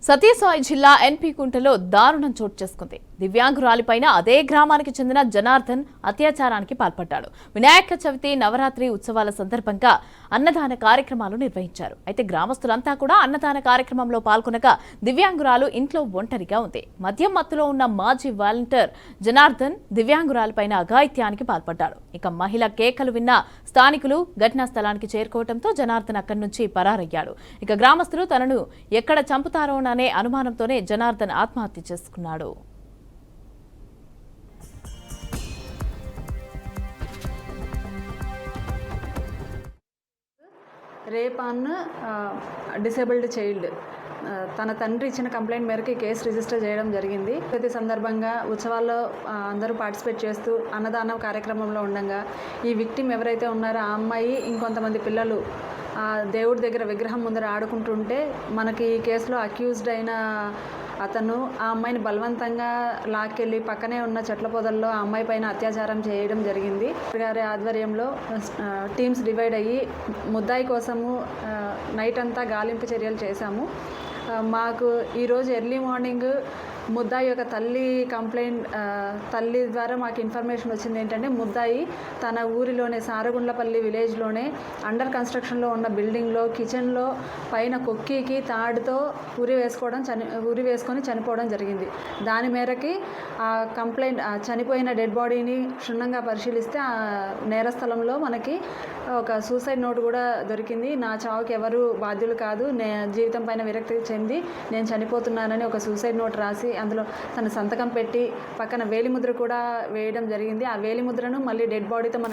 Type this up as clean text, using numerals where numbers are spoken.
సత్యసాయి జిల్లా ఎన్పీ కుంటలో దారుణం చోటు చేసుకుంది. దివ్యాంగురాలిపైన అదే గ్రామానికి చెందిన జనార్దన్ అత్యాచారానికి పాల్పడ్డాడు. వినాయక చవితి నవరాత్రి ఉత్సవాల సందర్భంగా అన్నదాన కార్యక్రమాలు నిర్వహించారు. అయితే గ్రామస్తులంతా కూడా అన్నదాన కార్యక్రమంలో పాల్గొనగా దివ్యాంగురాలు ఇంట్లో ఒంటరిగా ఉంది. మద్యం మత్తులో ఉన్న మాజీ వాలంటీర్ జనార్దన్ దివ్యాంగురాలిపైన అఘాయిత్యానికి పాల్పడ్డాడు. ఇక మహిళ కేకలు విన్న స్థానికులు ఘటనా స్థలానికి చేరుకోవడంతో జనార్దన్ అక్కడి నుంచి పరారయ్యాడు. ఇక గ్రామస్తులు తనను ఎక్కడ చంపుతారోననే అనుమానంతోనే జనార్దన్ ఆత్మహత్య చేసుకున్నాడు. రేప్ ఆన్ డిసేబుల్డ్ చైల్డ్ తన తండ్రి ఇచ్చిన కంప్లైంట్ మేరకు కేసు రిజిస్టర్ చేయడం జరిగింది. ప్రతి సందర్భంగా ఉత్సవాల్లో అందరూ పార్టిసిపేట్ చేస్తూ అన్నదానం కార్యక్రమంలో ఉండగా ఈ విక్టిమ్ ఎవరైతే ఉన్నారో ఆ అమ్మాయి ఇంకొంతమంది పిల్లలు దేవుడి దగ్గర విగ్రహం ముందర ఆడుకుంటుంటే మనకి ఈ కేసులో అక్యూజ్డ్ అయిన అతను ఆ అమ్మాయిని బలవంతంగా లాక్కెళ్ళి పక్కనే ఉన్న చెట్ల పొదల్లో ఆ అమ్మాయి పైన అత్యాచారం చేయడం జరిగింది. గారి ఆధ్వర్యంలో టీమ్స్ డివైడ్ అయ్యి ముద్దాయి కోసము నైట్ అంతా గాలింపు చర్యలు చేశాము. మాకు ఈరోజు ఎర్లీ మార్నింగ్ ముద్దాయి యొక్క తల్లి ద్వారా మాకు ఇన్ఫర్మేషన్ వచ్చింది ఏంటంటే ముద్దాయి తన ఊరిలోనే సారగుండ్లపల్లి విలేజ్లోనే అండర్ కన్స్ట్రక్షన్లో ఉన్న బిల్డింగ్లో కిచెన్లో పైన కొక్కీకి తాడుతో ఉరి వేసుకొని చనిపోవడం జరిగింది. దాని మేరకి ఆ కంప్లైంట్ చనిపోయిన డెడ్ బాడీని క్షుణ్ణంగా పరిశీలిస్తే ఆ నేరస్థలంలో మనకి ఒక సూసైడ్ నోట్ కూడా దొరికింది. నా చావుకి ఎవరు బాధ్యులు కాదు, జీవితం పైన విరక్తి చెంది నేను చనిపోతున్నానని ఒక సూసైడ్ నోట్ రాసి అందులో తన సంతకం పెట్టి పక్కన వేలిముద్ర కూడా వేయడం జరిగింది. ఆ వేలిముద్రను మళ్ళీ డెడ్ బాడీతో మన